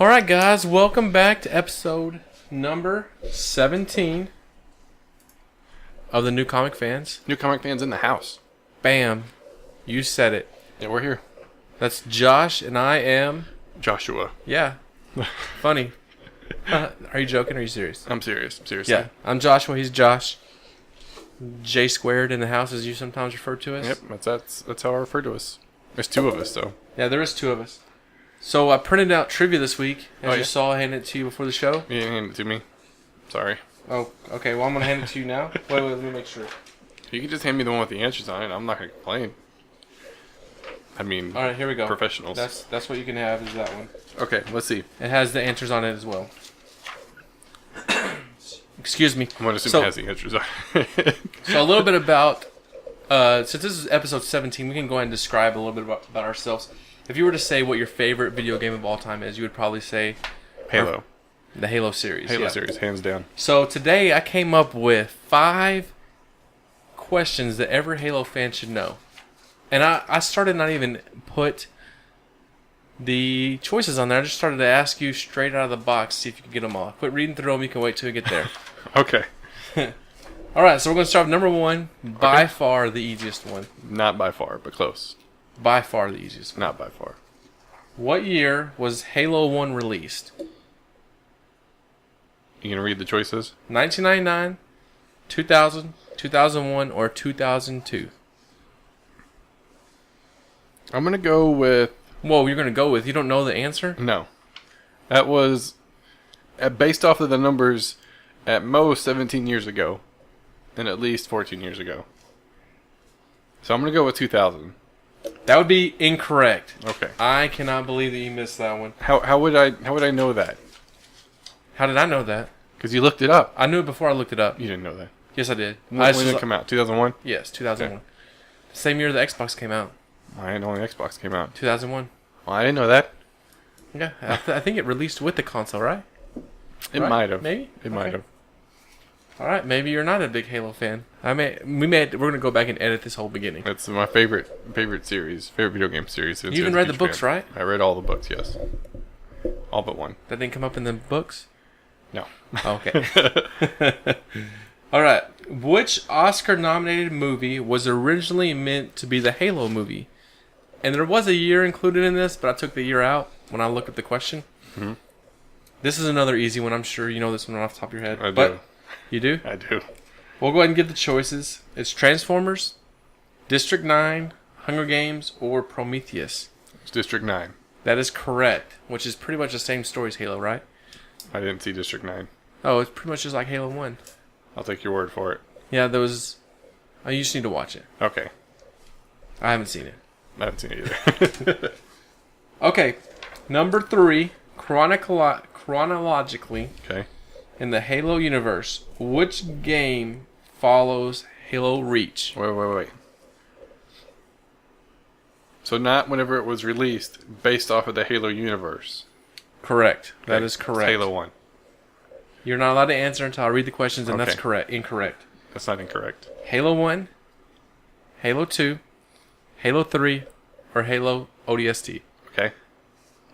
Alright guys, welcome back to episode number 17 of the New Comic Fans. New comic fans in the house. Bam. You said it. Yeah, we're here. That's Josh and I am... Joshua. Yeah. Funny. Are you joking or are you serious? I'm serious. Seriously. Yeah. I'm Joshua, he's Josh. J squared in the house as you sometimes refer to us. Yep, that's how I refer to us. There's two of us, though. Yeah, there is two of us. So I printed out trivia this week, as Oh, you saw. I handed it to you before the show. You didn't hand it to me. Sorry. Oh, okay. Well, I'm going to hand it to you now. Wait, let me make sure. You can just hand me the one with the answers on it. I'm not going to complain. I mean, All right, here we go. professionals. That's what you can have is that one. Okay, let's see. It has the answers on it as well. Excuse me. I'm going to assume it has the answers on it. So a little bit about, since this is episode 17, we can go ahead and describe a little bit about ourselves. If you were to say what your favorite video game of all time is, you would probably say... Halo. The Halo series. Halo series, hands down. So today I came up with 5 questions that every Halo fan should know. And I started not even put the choices on there. I just started to ask you straight out of the box, see if you could get them all. Quit reading through them. You can wait till we get there. Okay. All right, so we're going to start with number 1. By far the easiest one. Not by far, but close. By far the easiest one. Not by far. What year was Halo 1 released? You going to read the choices? 1999, 2000, 2001, or 2002? I'm going to go with... Whoa, you're going to go with... You don't know the answer? No. That was... based off of the numbers, at most 17 years ago. And at least 14 years ago. So I'm going to go with 2000. That would be incorrect. Okay. I cannot believe that you missed that one. How would I know that? How did I know that? Because you looked it up. I knew it before I looked it up. You didn't know that. Yes, I did. When did it come out? 2001? Yes, 2001. Okay. Same year the Xbox came out. I didn't know the Xbox came out. 2001. Well, I didn't know that. Yeah, I think it released with the console, right? It might have. Maybe? It might have. All right, maybe you're not a big Halo fan. We're gonna go back and edit this whole beginning. It's my favorite series, favorite video game series. You even read the books, right? I read all the books, yes. All but one. That didn't come up in the books? No. Okay. All right. Which Oscar-nominated movie was originally meant to be the Halo movie? And there was a year included in this, but I took the year out when I looked at the question. Mm-hmm. This is another easy one. I'm sure you know this one off the top of your head. I do. You do? I do. We'll go ahead and give the choices. It's Transformers, District 9, Hunger Games, or Prometheus. It's District 9. That is correct, which is pretty much the same story as Halo, right? I didn't see District 9. Oh, it's pretty much just like Halo 1. I'll take your word for it. Yeah, there was... Oh, you just need to watch it. Okay. I haven't seen it. I haven't seen it either. Okay, number 3, chronologically, Okay. in the Halo universe, which game follows Halo Reach? Wait. So not whenever it was released, based off of the Halo universe. Correct. That Okay, is correct. It's Halo 1. You're not allowed to answer until I read the questions, and that's Okay. correct. Incorrect. That's not incorrect. Halo 1, Halo 2, Halo 3, or Halo ODST? Okay.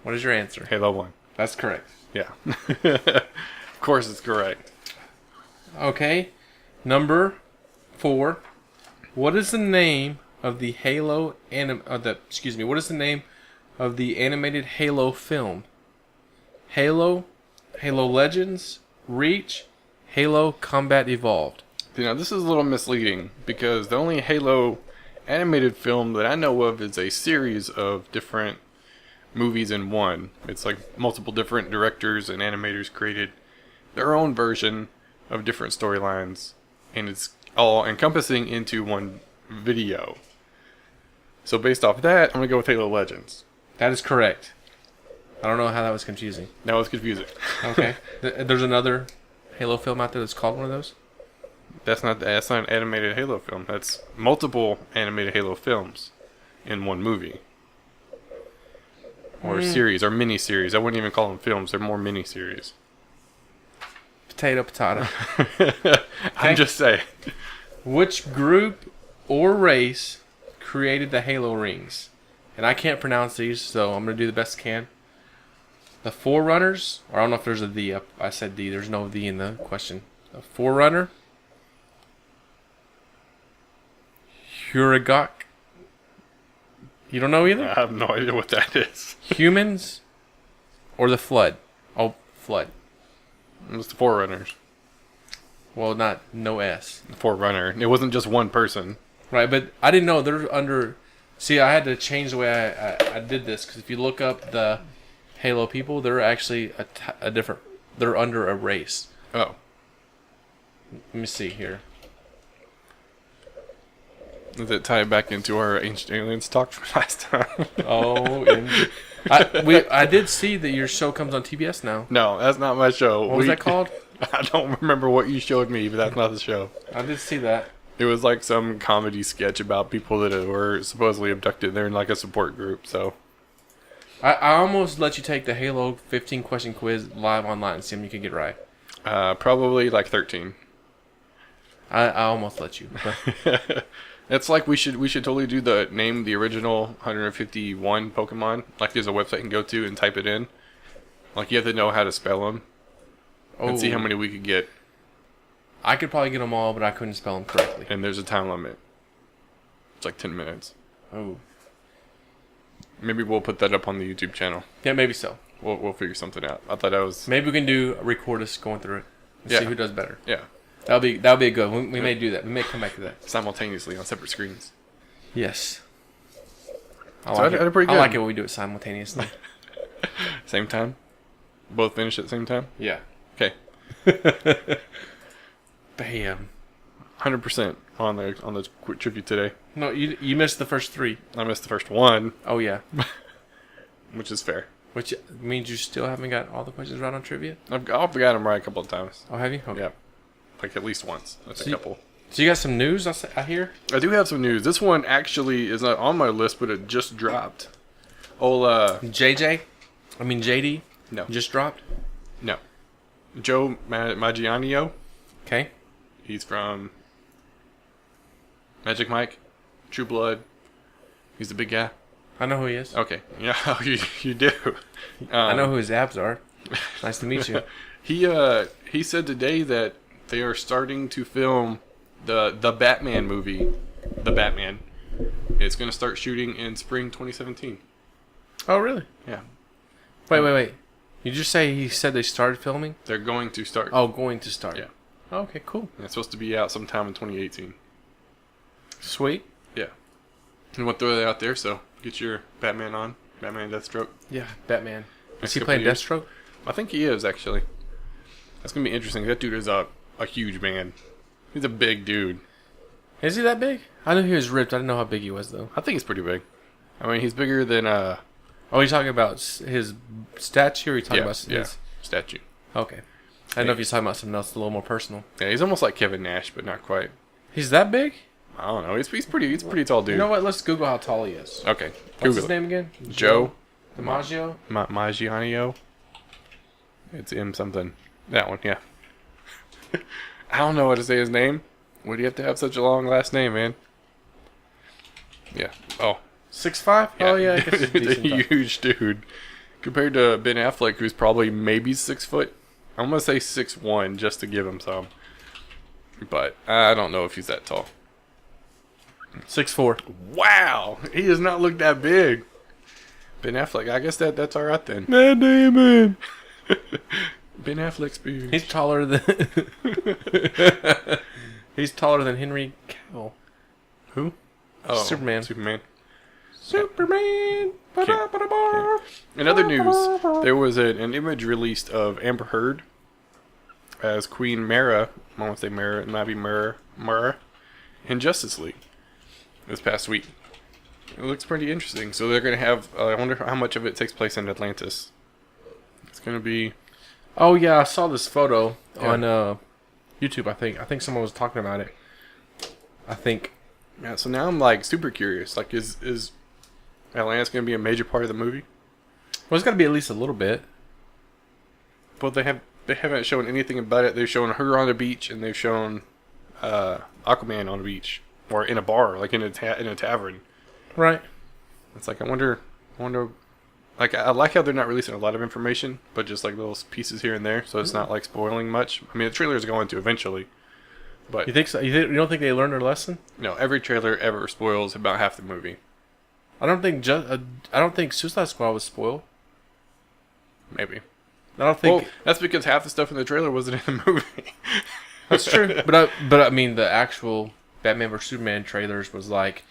What is your answer? Halo 1. That's correct. Yeah. Of course it's correct. Okay. Number 4. What is the name of the what is the name of the animated Halo film? Halo, Halo Legends, Reach, Halo Combat Evolved. You know, this is a little misleading because the only Halo animated film that I know of is a series of different movies in one. It's like multiple different directors and animators created their own version of different storylines, and it's all encompassing into one video. So based off of that, I'm going to go with Halo Legends. That is correct. I don't know how that was confusing. That was confusing. Okay. There's another Halo film out there that's called one of those? That's not an animated Halo film. That's multiple animated Halo films in one movie. Or series, or mini-series. I wouldn't even call them films. They're more mini-series. Potato. I'm just saying. Which group or race created the Halo rings? And I can't pronounce these, so I'm going to do the best I can. The Forerunners, or I don't know if there's a the up. I said the. There's no the in the question. The Forerunner. Huragok. You don't know either? I have no idea what that is. Humans or the Flood? Oh, Flood. It was the Forerunners. Well, not no S. The Forerunner. It wasn't just one person. Right, but I didn't know they're under. See, I had to change the way I did this because if you look up the Halo people, they're actually a different. They're under a race. Oh. Let me see here. Does it tie back into our Ancient Aliens talk from last time? Oh, I did see that your show comes on TBS now. No, that's not my show. What was that called? I don't remember what you showed me, but that's not the show. I did see that. It was like some comedy sketch about people that were supposedly abducted. They're in like a support group, so. I almost let you take the Halo 15 question quiz live online and see if you could get right. Probably like 13. I almost let you. It's like we should totally do the original 151 Pokemon. Like there's a website you can go to and type it in. Like you have to know how to spell them. And see how many we could get. I could probably get them all, but I couldn't spell them correctly. And there's a time limit. It's like 10 minutes. Oh. Maybe we'll put that up on the YouTube channel. Yeah, maybe so. We'll figure something out. I thought I was. Maybe we can record us going through it and see who does better. Yeah. That'll be a good one. We may do that. We may come back to that. Simultaneously on separate screens. Yes. I like it pretty good. I like it when we do it simultaneously. Same time? Both finish at the same time? Yeah. Okay. Bam. 100% on the quick trivia today. No, you missed the first 3. I missed the first one. Oh, yeah. Which is fair. Which means you still haven't got all the questions right on trivia? I've got them right a couple of times. Oh, have you? Okay. Yeah. Like at least once. That's a couple. So you got some news I hear? I do have some news. This one actually is not on my list, but it just dropped. JD? No. Just dropped? No. Joe Maggiano. Okay. He's from Magic Mike, True Blood. He's the big guy. I know who he is. Okay. Yeah, you do. I know who his abs are. Nice to meet you. He said today that they are starting to film the Batman movie. The Batman. It's going to start shooting in spring 2017. Oh, really? Yeah. Wait. You just say he said they started filming? They're going to start. Oh, going to start. Yeah. Okay, cool. Yeah, it's supposed to be out sometime in 2018. Sweet. Yeah. And we'll throw that out there, so get your Batman on. Batman Deathstroke. Yeah, Batman. Next Is he couple playing of years. Deathstroke? I think he is, actually. That's going to be interesting. That dude is a huge man. He's a big dude. Is he that big? I knew he was ripped. I didn't know how big he was, though. I think he's pretty big. I mean, he's bigger than... Oh, you're talking about his statue, or you talking about his... statue. Okay. I don't know if you're talking about something else a little more personal. Yeah, he's almost like Kevin Nash, but not quite. He's that big? I don't know. He's a pretty tall dude. You know what? Let's Google how tall he is. Okay. What's Google his it. name again? Joe DiMaggio? Maggiano. It's M something. That one, yeah. I don't know how to say his name. Why do you have to have such a long last name, man? Yeah. Oh. 6'5"? Yeah. Oh, yeah. I guess he's a decent size. huge dude. Compared to Ben Affleck, who's probably maybe 6 foot. I'm going to say 6'1", just to give him some. But I don't know if he's that tall. 6'4". Wow! He does not look that big. Ben Affleck, I guess that's alright then. Matt Damon. Ben Affleck's big. He's taller than... He's taller than Henry Cavill. Who? Oh, Superman. Superman. Superman. In other news, there was an image released of Amber Heard as Queen Mara. I want to say Mara. It might be Mara. In Justice League this past week. It looks pretty interesting. So they're going to have... I wonder how much of it takes place in Atlantis. It's going to be... Oh, yeah. I saw this photo Yeah. on YouTube, I think. I think someone was talking about it. I think. Yeah, so now I'm like super curious. Like, is Atlantis going to be a major part of the movie? Well, it's got to be at least a little bit. Well, they haven't shown anything about it. They've shown her on the beach, and they've shown Aquaman on the beach, or in a bar, like in a tavern. Right. It's like I wonder Like, I like how they're not releasing a lot of information, but just like little pieces here and there, so it's not like spoiling much. I mean, the trailer is going to eventually, but You think so? You don't think they learned their lesson? no, every trailer ever spoils about half the movie. I don't think Suicide Squad was spoiled. Maybe. I don't think Well, that's because half the stuff in the trailer wasn't in the movie. that's true. But I mean, the actual Batman vs Superman trailers was like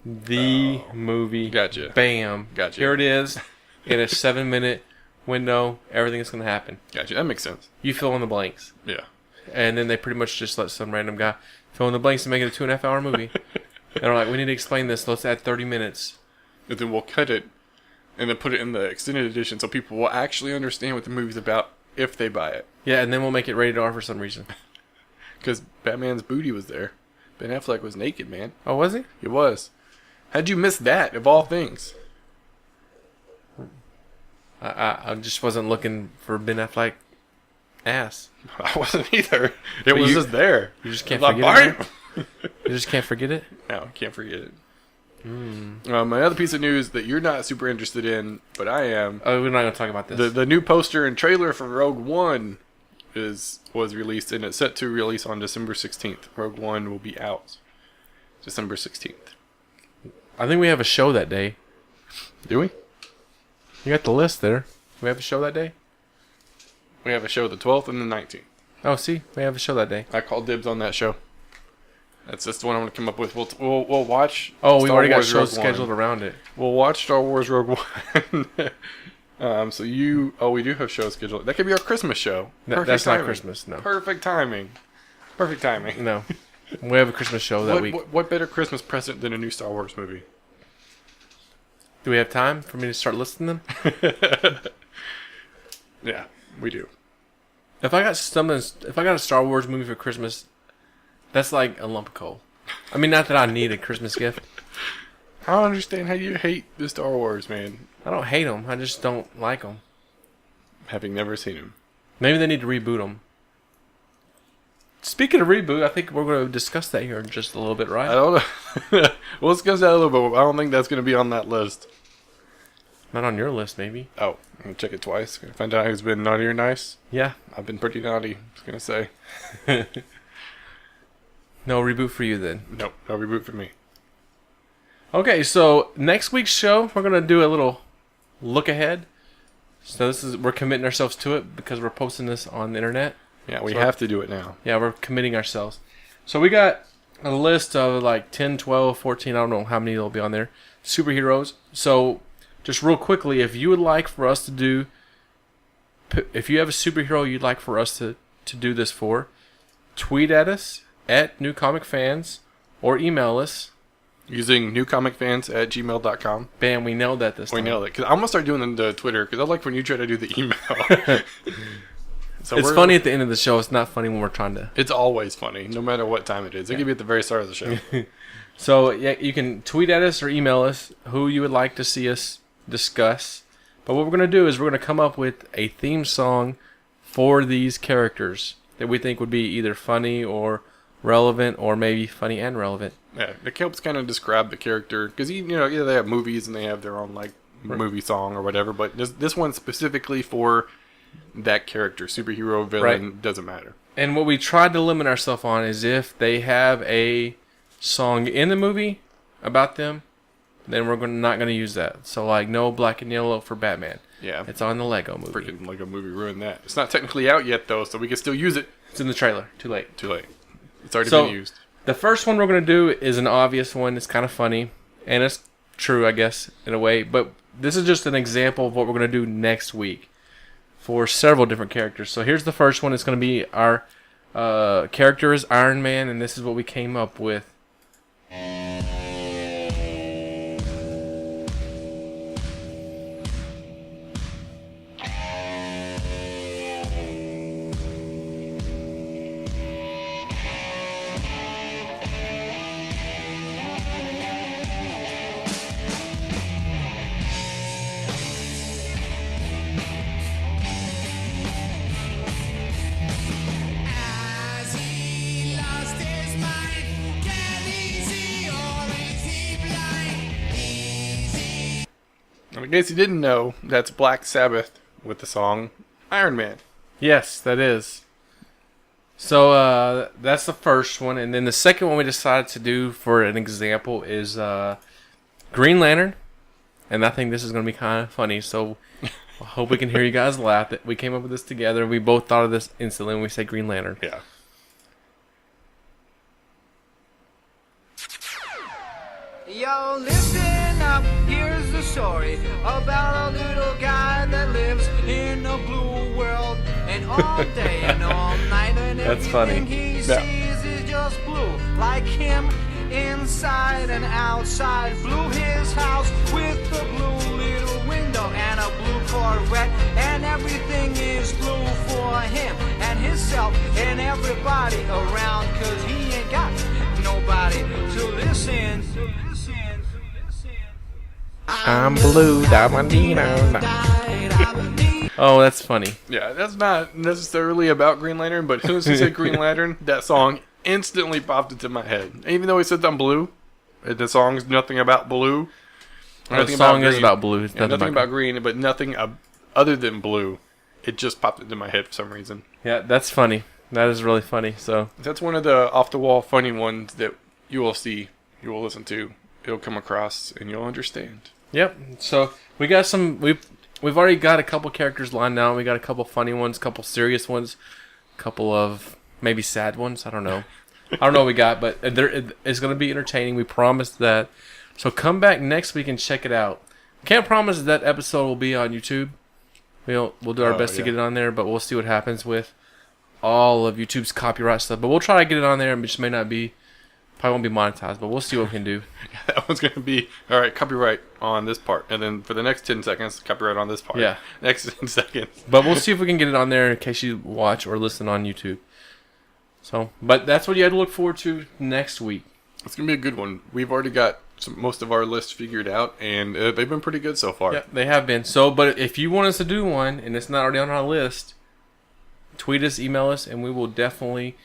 the movie. Gotcha. Bam. Gotcha. Here it is in a 7-minute window. Everything is going to happen. Gotcha. That makes sense. You fill in the blanks, Yeah. and then they pretty much just let some random guy fill in the blanks and make it a 2.5-hour movie. And they're like, we need to explain this. Let's add 30 minutes. And then we'll cut it and then put it in the extended edition so people will actually understand what the movie's about if they buy it. Yeah, and then we'll make it rated R for some reason. Because Batman's booty was there. Ben Affleck was naked, man. Oh, was he? He was. How'd you miss that, of all things? I just wasn't looking for Ben Affleck ass. I wasn't either. It was just there. You just can't I'm forget like, it. You just can't forget it. No, can't forget it. Another piece of news that you're not super interested in, but I am. Oh, we're not going to talk about this. The new poster and trailer for Rogue One was released, and it's set to release on December 16th. Rogue One will be out December 16th. I think we have a show that day. Do we? You got the list there. We have a show that day? We have a show the 12th and the 19th. Oh, see? We have a show that day. I call dibs on that show. That's just the one I'm going to come up with. We'll watch. Oh, we Star already got Wars shows Rogue scheduled One. around it. We'll watch Star Wars Rogue One. We do have shows scheduled. That could be our Christmas show. That's timing. not Christmas, no. Perfect timing. Perfect timing. No. We have a Christmas show that week. What better Christmas present than a new Star Wars movie? Do we have time for me to start listing them? Yeah, we do. If I got a Star Wars movie for Christmas, that's like a lump of coal. I mean, not that I need a Christmas gift. I don't understand how you hate the Star Wars, man. I don't hate them. I just don't like them. Having never seen them. Maybe they need to reboot them. Speaking of reboot, I think we're going to discuss that here in just a little bit, right? I don't know. We'll discuss that a little bit. I don't think that's going to be on that list. Not on your list, maybe. Oh, I'm going to check it twice. Gonna find out who's been naughty or nice. Yeah. I've been pretty naughty, I was going to say. No reboot for you then. Nope, no reboot for me. Okay, so next week's show, we're going to do a little look ahead. So we're committing ourselves to it because we're posting this on the internet. Yeah, we have to do it now. Yeah, we're committing ourselves. So we got a list of like 10, 12, 14, I don't know how many will be on there, superheroes. So just real quickly, if you would like for us to do, if you have a superhero you'd like for us to do this for, tweet at us at New Comic Fans or email us. Using newcomicfans@gmail.com. Bam, we nailed that this time. We nailed it. Because I'm going to start doing the Twitter, because I like when you try to do the email. So it's funny at the end of the show. It's not funny when we're trying to. It's always funny, no matter what time it is. It could be at the very start of the show. So yeah, you can tweet at us or email us who you would like to see us discuss. But what we're going to do is we're going to come up with a theme song for these characters that we think would be either funny or relevant, or maybe funny and relevant. Yeah, it helps kind of describe the character, because either they have movies and they have their own like movie song or whatever. But this one's specifically for that character, superhero, villain, doesn't matter. And what we tried to limit ourselves on is if they have a song in the movie about them, then we're not going to use that. So like no Black and Yellow for Batman. Yeah, it's on the Lego movie. Freaking Lego movie ruined that. It's not technically out yet though, so we can still use it. It's in the trailer. Too late. Too late. It's already been used. The first one we're going to do is an obvious one. It's kind of funny, and it's true, I guess, in a way. But this is just an example of what we're going to do next week for several different characters. So here's the first one. It's going to be our character is Iron Man, and this is what we came up with. As he lost his mind, in case you didn't know, that's Black Sabbath with the song Iron Man. Yes, that is. So that's the first one, and then the second one we decided to do for an example is Green Lantern, and I think this is going to be kind of funny. So I hope we can hear you guys laugh. That we came up with this together. We both thought of this instantly when we said Green Lantern. Yeah. Yo, listen up, here's the story about a little guy that lives in a blue world. And all day and all night and That's everything funny. he Yeah. sees is just blue. Like him, inside and outside. Blue his house with a blue little window and a blue Corvette. And everything is blue for him and himself and everybody around. Cause he ain't got nobody to listen. I'm blue, Diamondino. Oh, that's funny. Yeah, that's not necessarily about Green Lantern, but as soon as he said Green Lantern, that song instantly popped into my head. Even though he said I'm blue, the song's nothing about blue. The song is about blue. It's Nothing about green, but nothing other than blue. It just popped into my head for some reason. Yeah, that's funny. That is really funny. So That's one of the off-the-wall funny ones that you will see, you will listen to. It'll come across, and you'll understand. yep. So we got some. We've already got a couple characters lined out. We got a couple funny ones, a couple serious ones, a couple of maybe sad ones. I don't know. I don't know what we got, but it's going to be entertaining. We promise that. So come back next week and check it out. Can't promise that episode will be on YouTube. We'll do our best to get it on there, but we'll see what happens with all of YouTube's copyright stuff. But we'll try to get it on there. It just may not be, probably won't be monetized, but we'll see what we can do. That one's going to be, all right, copyright on this part. And then for the next 10 seconds, copyright on this part. Yeah. Next 10 seconds. But we'll see if we can get it on there in case you watch or listen on YouTube. So, but that's what you had to look forward to next week. It's going to be a good one. We've already got most of our lists figured out, and they've been pretty good so far. Yeah, they have been. So, but if you want us to do one and it's not already on our list, tweet us, email us, and we will definitely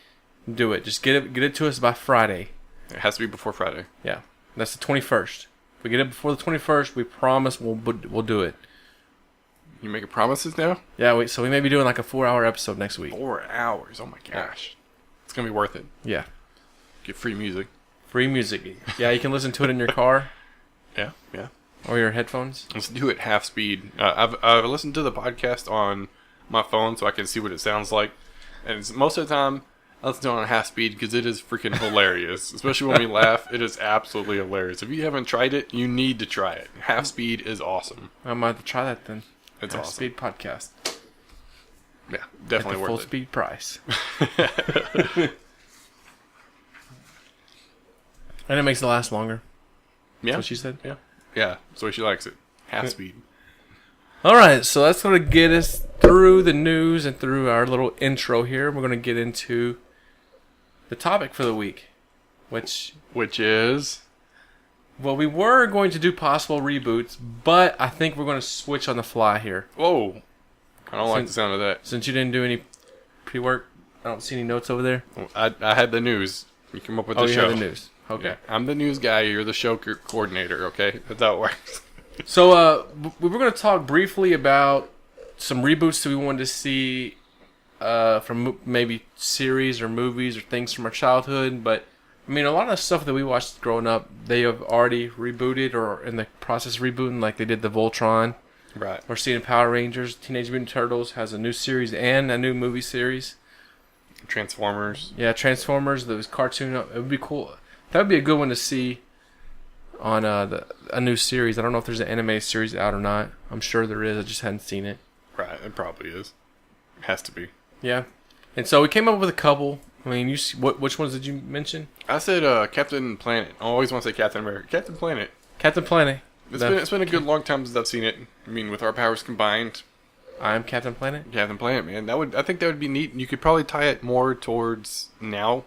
do it. Just get it to us by Friday. It has to be before Friday. Yeah, that's the 21st. If we get it before the 21st, we promise we'll do it. You making promises now? Yeah, so we may be doing like a 4-hour episode next week. 4 hours. Oh my gosh. It's going to be worth it. Yeah. Get free music. Free music. Yeah, you can listen to it in your car Yeah. or your headphones. Let's do it half speed. I've listened to the podcast on my phone so I can see what it sounds like. And most of the time, I listen to it on half speed because it is freaking hilarious. Especially when we laugh. It is absolutely hilarious. If you haven't tried it, you need to try it. Half speed is awesome. I might have to try that then. It's Half awesome. Speed podcast. Yeah, At definitely the worth full it. speed price. And it makes it last longer. Yeah. That's what she said. Yeah. Yeah. So she likes it. Half speed. All right, so that's going to get us through the news and through our little intro here. We're going to get into the topic for the week, which is... well, we were going to do possible reboots, but I think we're going to switch on the fly here. Whoa. I don't like the sound of that. Since you didn't do any pre-work, I don't see any notes over there. I had the news. You came up with the You show. have the news. Okay. Yeah, I'm the news guy. You're the show coordinator, okay? That's how it works. So we were going to talk briefly about some reboots that we wanted to see from maybe series or movies or things from our childhood. But, I mean, a lot of the stuff that we watched growing up, they have already rebooted or are in the process of rebooting, like they did the Voltron. Right. We're seeing Power Rangers. Teenage Mutant Turtles has a new series and a new movie series. Transformers. Yeah, Transformers, those cartoon. It would be cool. That would be a good one to see on a new series. I don't know if there's an anime series out or not. I'm sure there is. I just hadn't seen it. Right, it probably is. It has to be. Yeah. And so we came up with a couple. I mean, which ones did you mention? I said Captain Planet. I always want to say Captain America. Captain Planet. Captain Planet. It's been a good long time since I've seen it. I mean, with our powers combined, I'm Captain Planet. Captain Planet, man. I think that would be neat. You could probably tie it more towards now.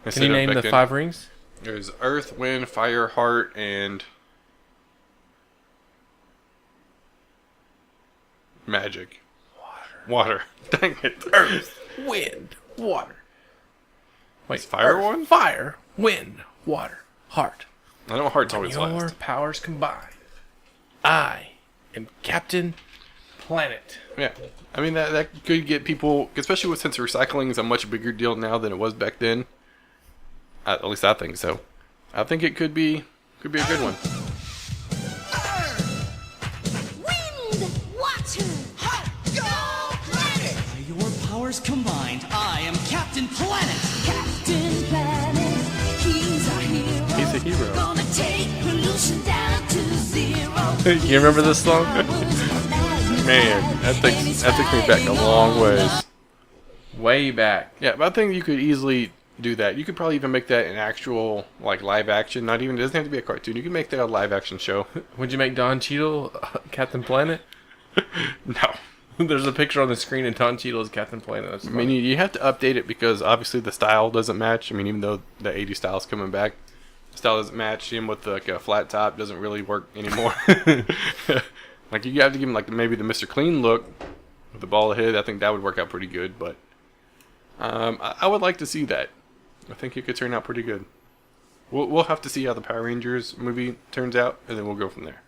Can you name the 5 rings? There's Earth, Wind, Fire, Heart, and Magic. Water. Dang it. Earth, Wind, Water. Wait, Is fire Earth, one? Fire, Wind, Water, Heart. I know Heart's When always your last. powers combine, I and Captain Planet. Yeah. I mean, that could get people, especially since recycling is a much bigger deal now than it was back then. At least I think so. I think it could be a good one. Wind, water, hot, go planet! By your powers combined, I am Captain Planet! Captain Planet, he's our hero. He's a hero. Gonna take pollution down to zero. You remember this song? Man, that takes me back a long ways. Way back. Yeah, but I think you could easily do that. You could probably even make that an actual, like, live action. Not even, it doesn't have to be a cartoon. You can make that a live action show. Would you make Don Cheadle Captain Planet? No. There's a picture on the screen and Don Cheadle is Captain Planet. That's I mean, you have to update it because obviously the style doesn't match. I mean, even though the 80s style is coming back, the style doesn't match. Him with like a flat top doesn't really work anymore. Like, you have to give him like maybe the Mr. Clean look with the bald head. I think that would work out pretty good, but I would like to see that. I think it could turn out pretty good. We'll have to see how the Power Rangers movie turns out, and then we'll go from there.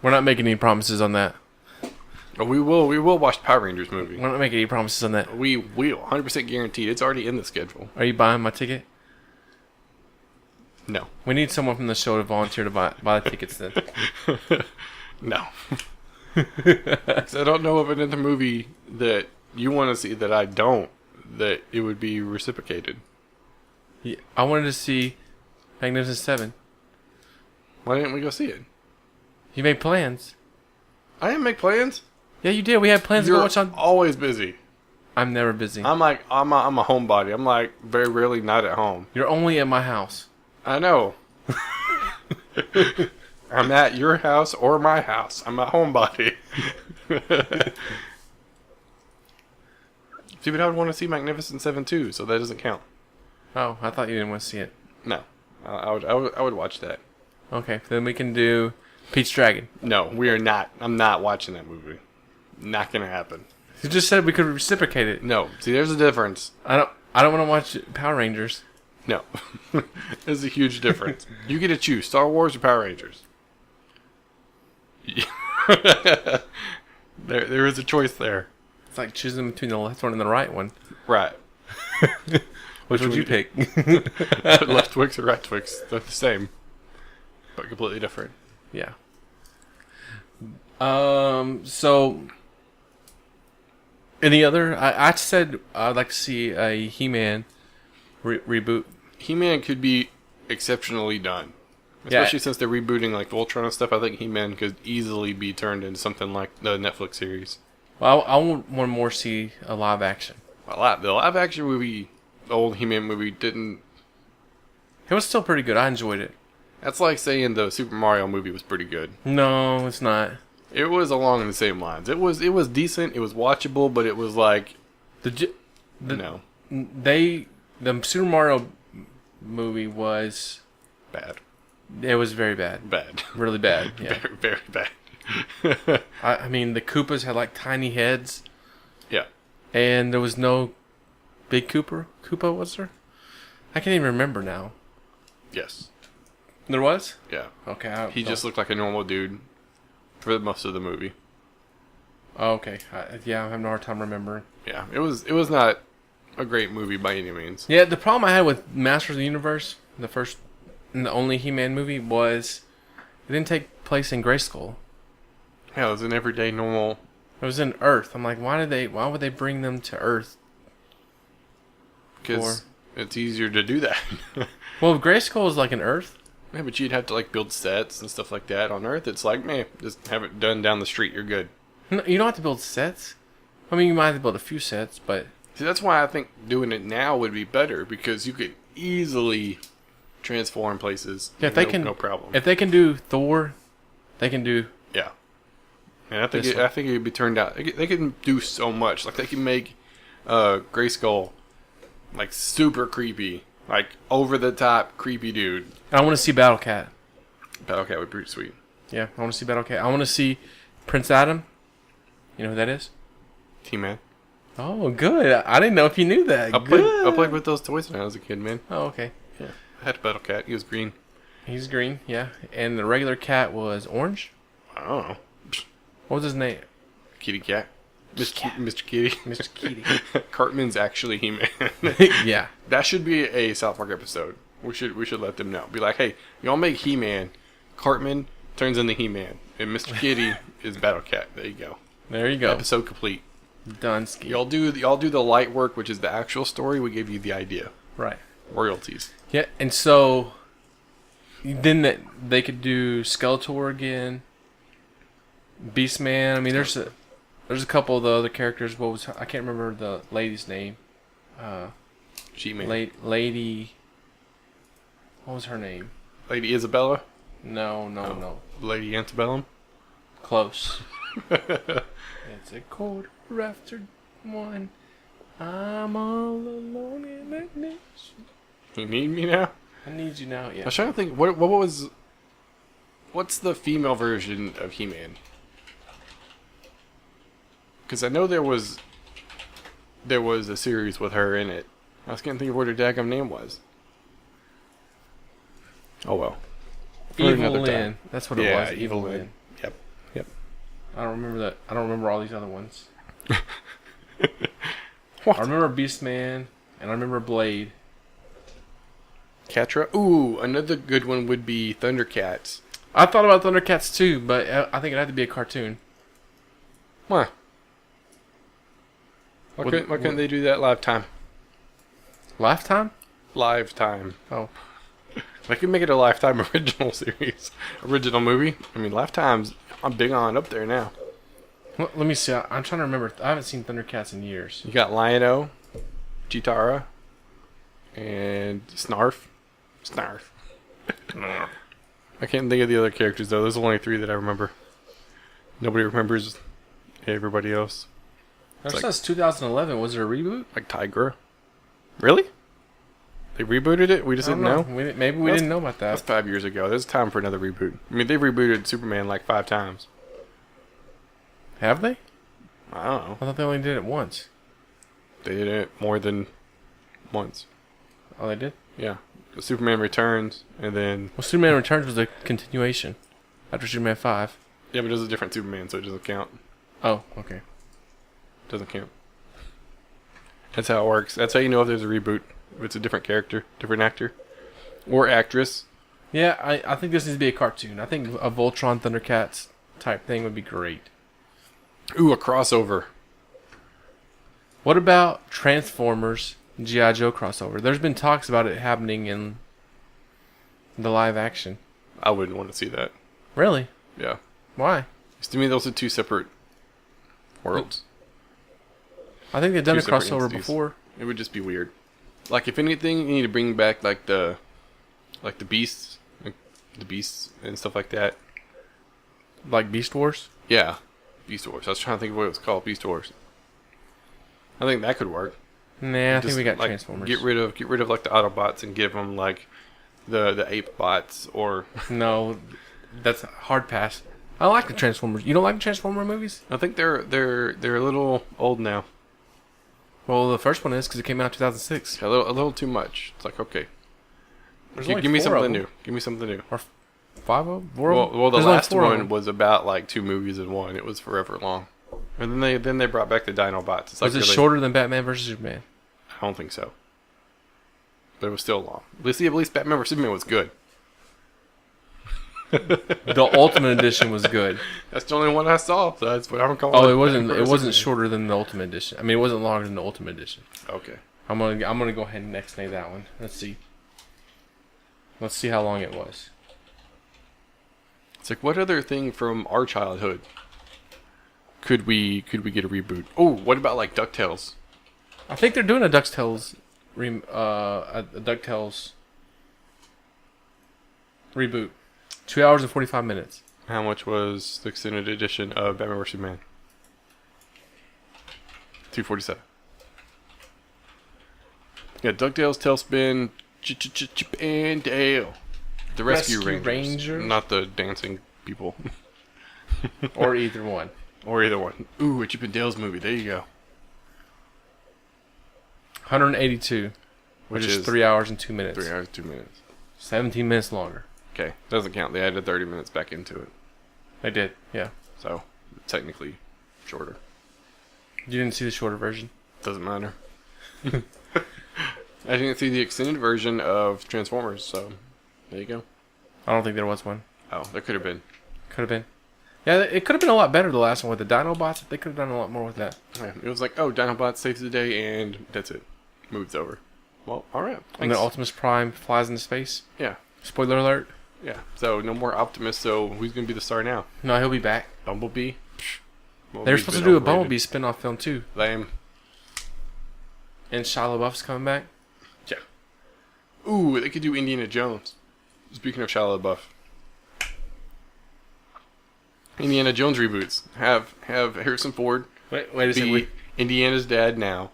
We're not making any promises on that. Oh, we will watch the Power Rangers movie. We're not making any promises on that. We will, 100% guaranteed. It's already in the schedule. Are you buying my ticket? No. We need someone from the show to volunteer to buy the tickets then. No. 'Cause I don't know of another movie that you want to see that I don't, that it would be reciprocated. Yeah, I wanted to see Magnificent Seven. Why didn't we go see it? You made plans. I didn't make plans. Yeah, you did. We had plans to You're go watch on. always busy. I'm never busy. I'm a homebody. I'm like very rarely not at home. You're only at my house. I know. I'm at your house or my house. I'm a homebody. See, but I would want to see Magnificent Seven too, so that doesn't count. Oh, I thought you didn't want to see it. No, I would watch that. Okay, then we can do Pete's Dragon. No, we are not. I'm not watching that movie. Not gonna happen. You just said we could reciprocate it. No, see, there's a difference. I don't want to watch Power Rangers. No, there's a huge difference. You get to choose Star Wars or Power Rangers. There is a choice there. It's like choosing between the left one and the right one. Right. Which would you pick? Left Twix or right Twix? They're the same, but completely different. Yeah. So any other? I said I'd like to see a He-Man reboot. He-Man could be exceptionally done, especially since they're rebooting like Voltron and stuff. I think He-Man could easily be turned into something like the Netflix series. Well, I want more see a live action. The live action movie, the old He-Man movie, didn't. It was still pretty good. I enjoyed it. That's like saying the Super Mario movie was pretty good. No, it's not. It was along the same lines. It was decent. It was watchable, but it was like The Super Mario movie was bad. It was very bad. Bad. Really bad. Yeah. Very, very bad. I mean, the Koopas had like tiny heads. Yeah. And there was no big Koopa, was there? I can't even remember now. Yes. There was? Yeah. Okay. He just looked like a normal dude for most of the movie. Oh, okay. I'm having a hard time remembering. Yeah. It was not a great movie by any means. Yeah, the problem I had with Masters of the Universe, the first and the only He-Man movie, was it didn't take place in Grayskull. Yeah, it was an everyday normal. It was in Earth. I'm like, why would they bring them to Earth? Because it's easier to do that. Well, Grayskull is like an Earth. Yeah, but you'd have to like build sets and stuff like that. On Earth, it's like, man, just have it done down the street. You're good. No, you don't have to build sets. I mean, you might have to build a few sets, but See, that's why I think doing it now would be better, because you could easily transform places. yeah, if they can, no problem. If they can do Thor, they can do. Yeah, and I think This it could be turned out. They can do so much. Like they can make Grayskull like super creepy, like over the top creepy dude. I want to see Battle Cat. Battle Cat would be pretty sweet. Yeah, I want to see Battle Cat. I want to see Prince Adam. You know who that is? T-Man. Oh, good. I didn't know if you knew that. I played with those toys when I was a kid, man. Oh, okay. Yeah, I had a Battle Cat. He was green. He's green, yeah. And the regular cat was orange? I don't know. What was his name? Kitty Cat. Mr. Kitty. Mr. Kitty. Cartman's actually He-Man. Yeah. That should be a South Park episode. We should let them know. Be like, hey, y'all make He-Man. Cartman turns into He-Man, and Mr. Kitty is Battle Cat. There you go. There you go. Episode complete. Done. Ski. Y'all do the light work, which is the actual story. We gave you the idea. Right. Royalties. Yeah, and so then they could do Skeletor again, Beastman. I mean, there's a couple of the other characters. I can't remember the lady's name. She-Man. Lady. What was her name? Lady Isabella. No. Lady Antebellum. Close. It's a quarter after 1. I'm all alone in the nation. You need me now? I need you now. I Yeah. was trying to think. What's the female version of He-Man? Because I know there was a series with her in it. I just can't think of what her daggum name was. Oh well. For Evil another Lyn. time. That's what it Yeah, was. Evil Lyn. Yep. I don't remember that. I don't remember all these other ones. I remember Beastman, and I remember Blade. Catra. Ooh, another good one would be Thundercats. I thought about Thundercats too, but I think it had to be a cartoon. Why? Why couldn't they do that Lifetime? Lifetime? Lifetime. Oh. They could make it a Lifetime original series. Original movie. I mean, Lifetime's, I'm big on up there now. Let me see. I'm trying to remember. I haven't seen Thundercats in years. You got Lion-O, Cheetara, and Snarf. I can't think of the other characters, though. There's only 3 that I remember. Nobody remembers everybody else. Ever like- since 2011, was there a reboot? Like Tigra. Really? They rebooted it? We just I didn't don't know? Maybe we didn't know about That's that. 5 years ago. There's time for another reboot. I mean, they've rebooted Superman like 5 times. Have they? I don't know. I thought they only did it once. They did it more than once. Oh, they did? Yeah. Superman Returns, and then... Well, Superman Returns was a continuation after Superman 5. Yeah, but it was a different Superman, so it doesn't count. Oh, okay. Doesn't count. That's how it works. That's how you know if there's a reboot. If it's a different character, different actor, or actress. Yeah, I think this needs to be a cartoon. I think a Voltron Thundercats type thing would be great. Ooh, a crossover. What about Transformers G.I. Joe crossover? There's been talks about it happening in the live action. I wouldn't want to see that. Really? Yeah. Why? Because to me, those are 2 separate worlds. I think they've done a 2 separate crossover entities. before. It would just be weird. Like, if anything, you need to bring back, like the beasts. Like, the beasts and stuff like that. Like Beast Wars? Yeah. Beast Wars. I was trying to think of what it was called. Beast Wars. I think that could work. Nah, I think Just, we got like, Transformers. Get rid of like the Autobots and give them like the ape bots or No, that's a hard pass. I like the Transformers. You don't like the Transformer movies? I think they're a little old now. Well, the first one is because it came out in 2006. A little too much. It's like, okay, There's only give me 4 of something them. new. Give me something new. Or 5 of them? 4 of them? Well, the There's only last 4 of one them. was about like 2 movies in one. It was forever long. And then they brought back the Dinobots. It's like Was it really- shorter than Batman vs. Superman? I don't think so. But it was still long. At least Batman vs Superman was good. The Ultimate Edition was good. That's the only one I saw. So that's what I'm calling. Oh, it it wasn't. Batman It vs. wasn't Superman. shorter than the Ultimate Edition. I mean, it wasn't longer than the Ultimate Edition. Okay. I'm gonna go ahead and next name that one. Let's see. Let's see how long it was. It's like, what other thing from our childhood could we get a reboot? Oh, what about like DuckTales? I think they're doing a DuckTales, a DuckTales reboot. 2 hours and 45 minutes. How much was the extended edition of Batman vs Superman? $247. Yeah, DuckTales, Tailspin, Chip and Dale. The Rescue Rangers. Not the dancing people. Or either one. Or either one. Ooh, a Chip and Dale's movie. There you go. 182. Which is 3 hours and 2 minutes. 3 hours, 2 minutes. 17 minutes longer. Okay, doesn't count. They added 30 minutes back into it. They did, yeah. So, technically shorter. You didn't see the shorter version. Doesn't matter. I didn't see the extended version of Transformers, so there you go. I don't think there was one. Oh, there could have been. Could have been. Yeah, it could have been a lot better, the last one with the Dinobots. They could have done a lot more with that. Yeah, it was like, oh, Dinobots saves the day, and that's it. Move's over. Well, alright. And then Optimus Prime flies into space. Yeah. Spoiler alert. Yeah. So, no more Optimus, so who's going to be the star now? No, he'll be back. Bumblebee? They were supposed to do a Bumblebee spin-off film, too. Lame. And Shia LaBeouf's coming back. Yeah. Ooh, they could do Indiana Jones. Speaking of Shia LaBeouf. Indiana Jones reboots. Have Harrison Ford Wait a be second. Indiana's dad now,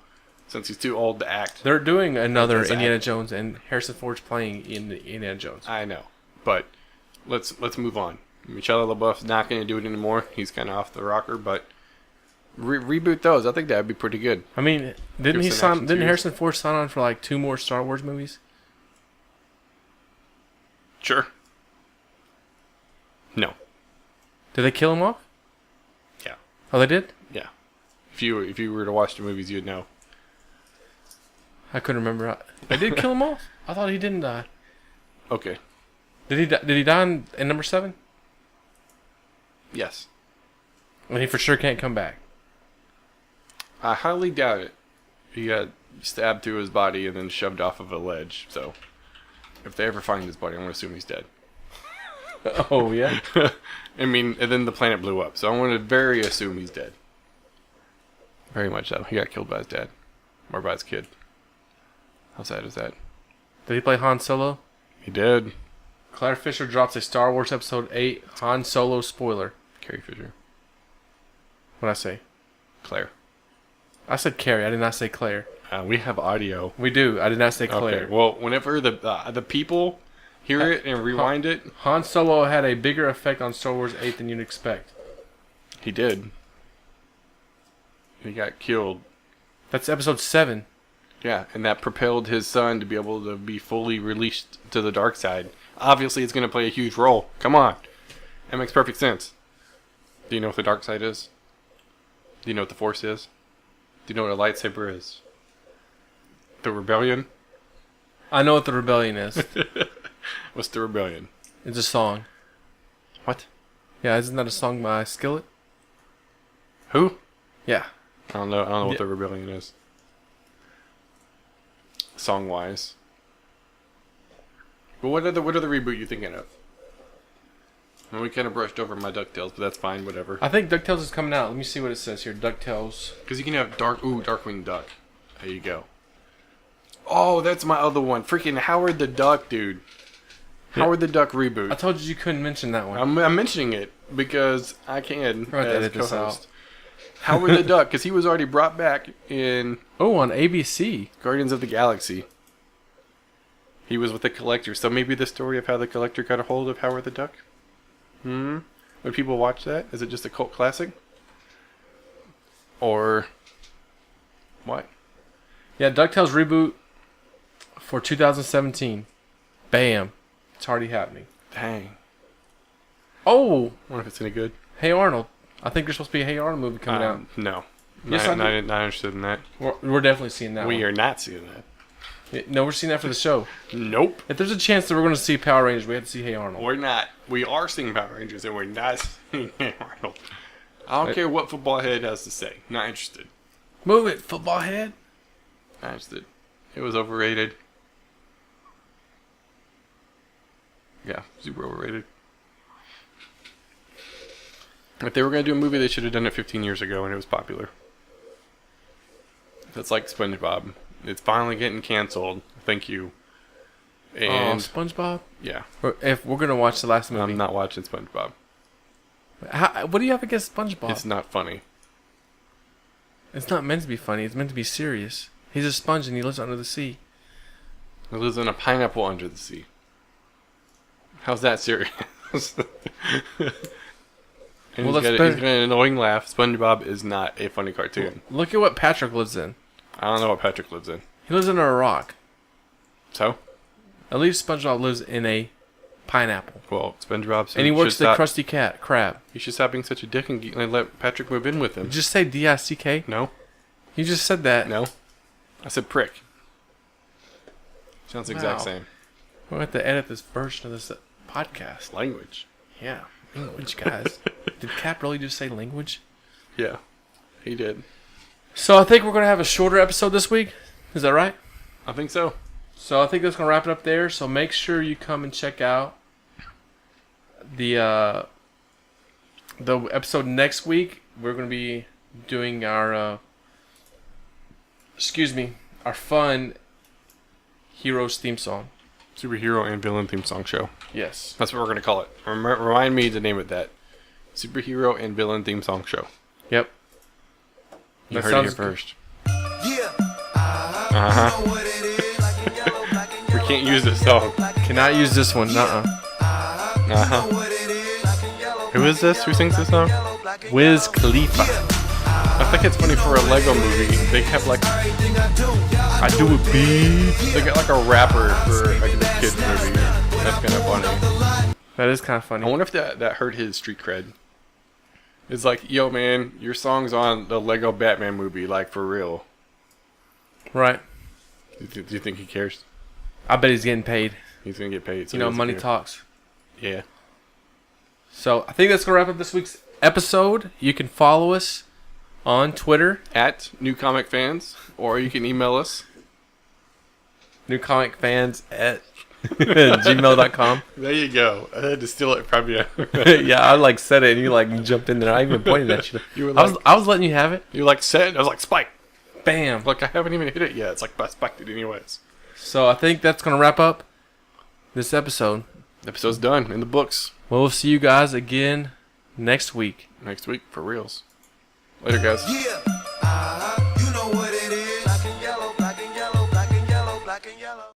since he's too old to act. They're doing another That's Indiana Jones, and Harrison Ford's playing in Indiana Jones. I know, but let's move on. I mean, Shia LaBeouf's not going to do it anymore. He's kind of off the rocker, but reboot those. I think that'd be pretty good. I mean, didn't Harrison Ford sign on for like 2 more Star Wars movies? Sure. No. Did they kill him off? Yeah. Oh, they did? Yeah. If you were to watch the movies, you'd know. I couldn't remember. They did kill him off? I thought he didn't die. Okay. Did he die in number 7? Yes. And he for sure can't come back. I highly doubt it. He got stabbed through his body and then shoved off of a ledge. So, if they ever find his body, I'm going to assume he's dead. Oh, yeah? I mean, and then the planet blew up. So, I want to very assume he's dead. Very much so. He got killed by his dad. Or by his kid. How sad is that? Did he play Han Solo? He did. Claire Fisher drops a Star Wars Episode 8 Han Solo spoiler. Carrie Fisher. What'd I say? Claire. I said Carrie. I did not say Claire. We have audio. We do. I did not say Claire. Okay. Well, whenever the people hear it and rewind it, Han Solo had a bigger effect on Star Wars 8 than you'd expect. he did. He got killed. That's Episode 7. Yeah, and that propelled his son to be able to be fully released to the dark side. Obviously, it's going to play a huge role. Come on. That makes perfect sense. Do you know what the dark side is? Do you know what the Force is? Do you know what a lightsaber is? The rebellion? I know what the rebellion is. What's the rebellion? It's a song. What? Yeah, isn't that a song by Skillet? Who? Yeah. I don't know what the rebellion is. Song wise. But what other reboot you thinking of? Well, we kind of brushed over my DuckTales, but that's fine, whatever. I think DuckTales is coming out. Let me see what it says here. DuckTales. Because you can have Darkwing Duck. There you go. Oh, that's my other one. Freaking Howard the Duck, dude. Howard the Duck reboot. I told you couldn't mention that one. I'm mentioning it because I can Right, as edit this co-host. Howard the Duck, because he was already brought back in Oh, on ABC. Guardians of the Galaxy. He was with the Collector, so maybe the story of how the Collector got a hold of Howard the Duck? Would people watch that? Is it just a cult classic? Or what? Yeah, DuckTales reboot for 2017. Bam. It's already happening. Dang. Oh, I wonder if it's any good. Hey Arnold. I think there's supposed to be a Hey Arnold movie coming out. No. Yes, not I do. not interested in that. We're definitely seeing that We one. are not seeing that. No, we're seeing that for the show. Nope. If there's a chance that we're going to see Power Rangers, we have to see Hey Arnold. We're not. We are seeing Power Rangers, and we're not seeing Arnold. I don't care what football head has to say. Not interested. Move it, football head. Not interested. It was overrated. Yeah, super overrated. If they were going to do a movie, they should have done it 15 years ago, and it was popular. That's like SpongeBob. It's finally getting canceled. Thank you. And SpongeBob? yeah, If we're going to watch the last movie. I'm not watching SpongeBob. What do you have against SpongeBob? It's not funny. It's not meant to be funny. It's meant to be serious. He's a sponge and he lives under the sea. He lives in a pineapple under the sea. How's that serious? And Well, he's that's got better. an annoying laugh. SpongeBob is not a funny cartoon. Look at what Patrick lives in. I don't know what Patrick lives in. He lives under a rock. So? At least SpongeBob lives in a pineapple. Well, SpongeBob. And he works the stop, Krusty Krab. He should stop being such a dick and let Patrick move in with him. Did you just say D-I-C-K? No. You just said that. No. I said prick. Sounds the exact Wow. same. We'll have to edit this version of this podcast. Language. Yeah. Language, guys. Did Cap really just say language? Yeah. He did. So I think we're going to have a shorter episode this week. Is that right? I think so. So I think that's going to wrap it up there. So make sure you come and check out the episode next week. We're going to be doing our our fun Heroes theme song. Superhero and villain theme song show. Yes. That's what we're going to call it. Remind me to name it that. Superhero and villain theme song show. Yep. You That heard it here sounds first. Yeah. We can't use this song. Cannot use this one. Who is this? Who sings this song? Wiz Khalifa. I think it's funny for a Lego movie. They have like I do it big. They got like a rapper for like a kids movie. That's kind of funny. That is kind of I funny. wonder if that hurt his street cred. It's like, yo man, your song's on the Lego Batman movie, like for real. Right. Do you think he cares? I bet he's getting paid. He's gonna get paid. So You know, he doesn't money care. talks. Yeah. So I think that's going to wrap up this week's episode. You can follow us on Twitter. At New Comic Fans, or you can email us. newcomicfans@gmail.com. There you go. I had to steal it from you. Yeah, I like said it and you like jumped in there. I even pointed at you. You were I was letting you have it. You like said, I was like, Spike. Bam. Like I haven't even hit it yet. It's like I spiked it anyways. So I think that's going to wrap up this episode. Episode's done in the books. We'll see you guys again next week. Next week for reals. Later, guys. Yeah. You know what it is. Black and yellow, black and yellow, black and yellow, black and yellow.